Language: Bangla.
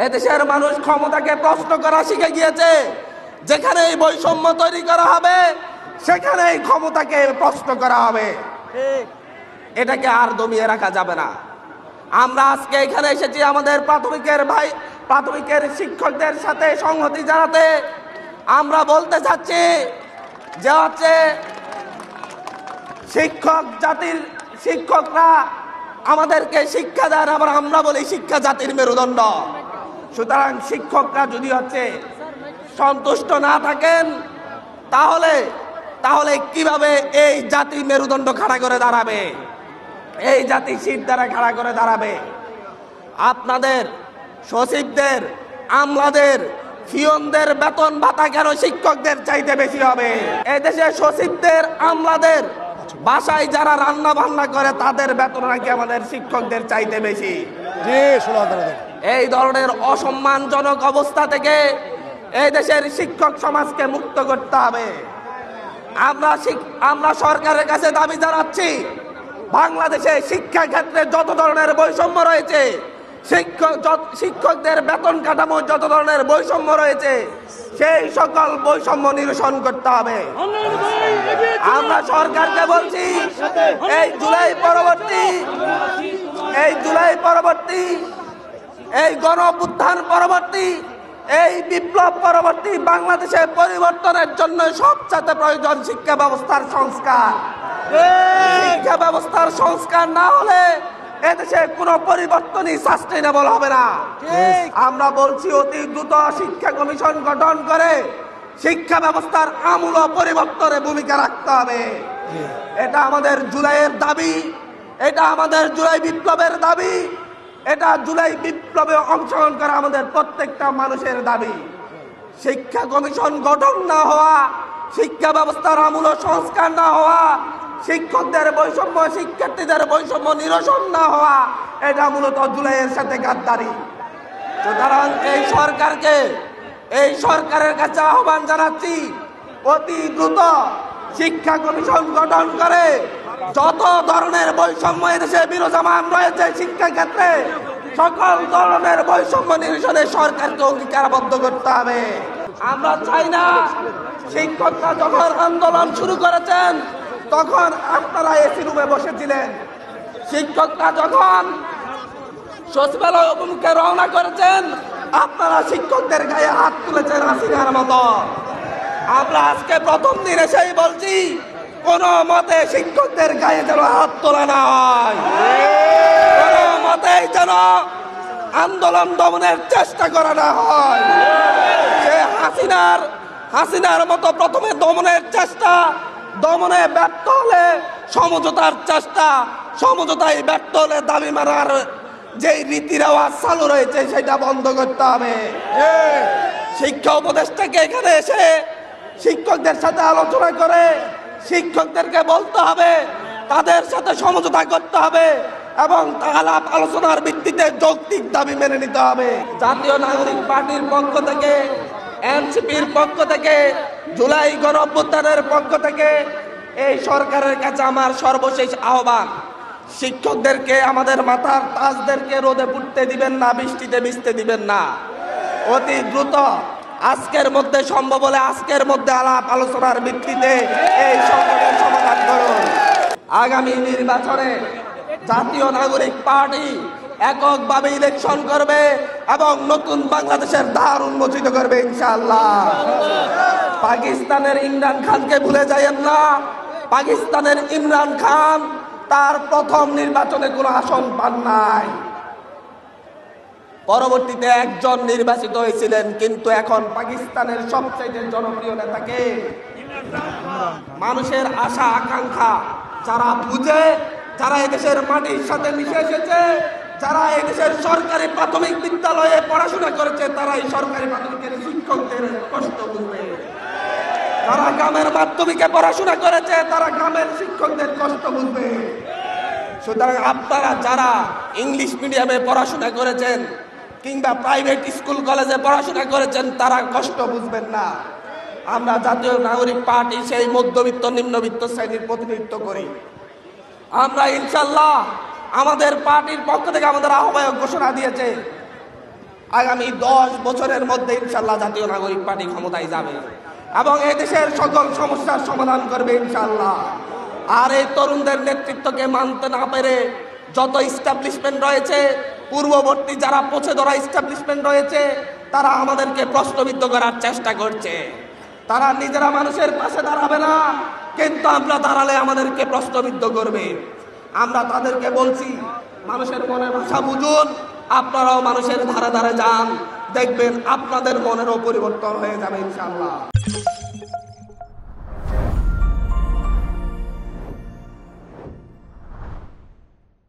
এদেশের মানুষ ক্ষমতাকে প্রশ্ন করা শিখে গিয়েছে। যেখানে এই বৈষম্য তৈরি করা হবে সেখানেই ক্ষমতাকে প্রশ্ন করা হবে। এটাকে আর দমিয়ে রাখা যাবে না। আমরা আজকে এখানে এসেছি আমাদের প্রাথমিকের শিক্ষকদের সাথে সংহতি জানাতে। আমরা বলতে চাচ্ছি যে হচ্ছে শিক্ষকরা আমাদেরকে শিক্ষা দেন, আবার আমরা বলি শিক্ষা জাতির মেরুদণ্ড। সুতরাং শিক্ষকরা যদি হচ্ছে সন্তুষ্ট না থাকেন তাহলে কিভাবে এই জাতি মেরুদণ্ড খাড়া করে দাঁড়াবে, এই জাতি শীত দ্বারা খাড়া করে দাঁড়াবে? আপনাদের সচিবদের, আমলাদের, ফিয়নদের বেতন ভাতা কেন শিক্ষকদের চাইতে বেশি হবে? এই দেশে সচিবদের, আমলাদের বাসায় যারা রান্না বান্না করে তাদের বেতন নাকি আমাদের শিক্ষকদের চাইতে বেশি। এই ধরনের অসম্মানজনক অবস্থা থেকে এই দেশের শিক্ষক সমাজকে মুক্ত করতে হবে। আমরা সরকারের কাছে দাবি জানাচ্ছি, বাংলাদেশে শিক্ষা ক্ষেত্রে যত ধরনের বৈষম্য রয়েছে, শিক্ষকদের বেতন কাঠামো যত ধরনের বৈষম্য রয়েছে, সেই সকল বৈষম্য নিরসন করতে হবে। আমরা সরকারকে বলছি, এই জুলাই পরবর্তী এই গণ অভ্যুত্থান পরবর্তী, এই বিপ্লব পরবর্তী বাংলাদেশে পরিবর্তনের জন্য সবচেয়ে প্রয়োজন শিক্ষা ব্যবস্থার সংস্কার। শিক্ষা ব্যবস্থার সংস্কার না হলে এদেশে কোনো পরিবর্তনই সাস্টেইনেবল হবে না। আমরা বলছি অতি দ্রুত শিক্ষা কমিশন গঠন করে শিক্ষা ব্যবস্থার আমূল পরিবর্তনে ভূমিকা রাখতে হবে। এটা আমাদের জুলাইয়ের দাবি, এটা আমাদের জুলাই বিপ্লবের দাবি, এটা জুলাই বিপ্লবে অংশগ্রহণ করা আমাদের প্রত্যেকটা মানুষের দাবি। শিক্ষা কমিশন গঠন না হওয়া, শিক্ষা ব্যবস্থার আমূল সংস্কার না হওয়া, শিক্ষকদের বৈষম্য, শিক্ষার্থীদের বৈষম্য নিরসন না হওয়া, এটা মূলত জুলাইয়ের সাথে গাদ্দারি। সুতরাং এই সরকারের কাছে আহ্বান জানাচ্ছি, অতি দ্রুত শিক্ষা কমিশন গঠন করে যত ধরনের বৈষম্য এদেশে বিরাজমান রয়েছে শিক্ষা ক্ষেত্রে, সকল ধরনের বৈষম্য নিরসনে সরকারকে অঙ্গীকারবদ্ধ করতে হবে। আমরা চাই না শিক্ষকরা যখন আন্দোলন শুরু করেছেন তখন আপনারা এসি রুমে বসেছিলেন। শিক্ষকরা যখন সচিবালয় অভিমুখে রওনা করেছেন আপনারা শিক্ষকদের গায়ে হাত তুলেছেন হাসিনার মতো। আমরা আজকে প্রথম দিন এসেই বলছি, কোন মতে শিক্ষকদের গায়ে যেন হাত তোলা না হয়, কোন মতেই যেন আন্দোলন দমনের চেষ্টা করা না হয়। সে হাসিনার মতো প্রথমে দমনের চেষ্টা, দমনে ব্যর্থ হলে সমঝোতার চেষ্টা, সমঝোতায় ব্যর্থ হলে দাবি মারার যেই রীতি রেওয়াজ চালু রয়েছে সেটা বন্ধ করতে হবে। শিক্ষা উপদেষ্টাকে এখানে এসে শিক্ষকদের সাথে আলোচনা করে শিক্ষকদেরকে বলতে হবে, তাদের সাথে সমঝোতা করতে হবে এবং আলাপ আলোচনার ভিত্তিতে যৌক্তিক দাবি মেনে নিতে হবে। জাতীয় নাগরিক পার্টির পক্ষ থেকে, এনসিপির পক্ষ থেকে, জুলাই গণ অভ্যুত্থানের পক্ষ থেকে এই সরকারের কাছে আমার সর্বশেষ আহ্বান, শিক্ষকদেরকে, আমাদের মাথার তাজদেরকে রোদে পুড়তে দিবেন না, বৃষ্টিতে ভিজতে দিবেন না। অতি দ্রুত আজকের মধ্যে সম্ভব হলে আজকের মধ্যে আলাপ আলোচনার ভিত্তিতে এই সংকটের সমাধান করুন। আগামী নির্বাচনে জাতীয় নাগরিক পার্টি এককভাবে ইলেকশন করবে এবং নতুন বাংলাদেশের দ্বার উন্মোচিত করবে ইনশাআল্লাহ। পাকিস্তানের ইমরান খানকে ভুলে যাইয়েন না। পাকিস্তানের ইমরান খান তার প্রথম নির্বাচনে কোনো আসন পান নাই, পরবর্তীতে একজন নির্বাচিত হয়েছিলেন, কিন্তু এখন পাকিস্তানের সবচেয়ে জনপ্রিয় নেতাকে, মানুষের আশা আকাঙ্ক্ষা যারা বুঝে, যারা এদেশের মাটির সাথে মিশে এসেছে, যারা এদেশের সরকারি প্রাথমিক বিদ্যালয়ে পড়াশোনা করেছে, তারা এই সরকারি প্রাথমিকের শিক্ষকদের কষ্ট বুঝবে। যারা গ্রামের মাধ্যমিকে পড়াশোনা করেছে তারা গ্রামের শিক্ষকদের কষ্ট বুঝবে। সুতরাং আপনারা যারা ইংলিশ মিডিয়ামে পড়াশোনা করেছেন কিংবা প্রাইভেট স্কুল কলেজে পড়াশোনা করেছেন তারা কষ্ট বুঝবেন না। আমরা জাতীয় নাগরিক পার্টি সেই মধ্যবিত্ত নিম্নবিত্ত শ্রেণীর প্রতিনিধিত্ব করি। আমরা ইনশাল্লাহ আমাদের পার্টির পক্ষ থেকে আমাদের আহ্বায়ক ঘোষণা দিয়েছে, আগামী 10 বছরের মধ্যে ইনশাআল্লাহ জাতীয় নাগরিক পার্টি ক্ষমতায় যাবে এবং এই দেশের সকল সমস্যার সমাধান করবে ইনশাআল্লাহ। আর এই তরুণদের নেতৃত্বকে মানতে না পেরে যত ইস্টাবলিশমেন্ট রয়েছে, পূর্ববর্তী যারা পৌঁছে ধরা ইস্টাবলিশমেন্ট রয়েছে, তারা আমাদেরকে প্রশ্নবিদ্ধ করার চেষ্টা করছে। তারা নিজেরা মানুষের পাশে দাঁড়াবে না, কিন্তু আমরা দাঁড়ালে আমাদেরকে প্রশ্নবিদ্ধ করবে। আমরা তাদেরকে বলছি, মানুষের মনের ভাষা বুঝুন, আপনারাও মানুষের ধারে ধারে যান, দেখবেন আপনাদের মনেরও পরিবর্তন হয়ে যাবে ইনশাআল্লাহ।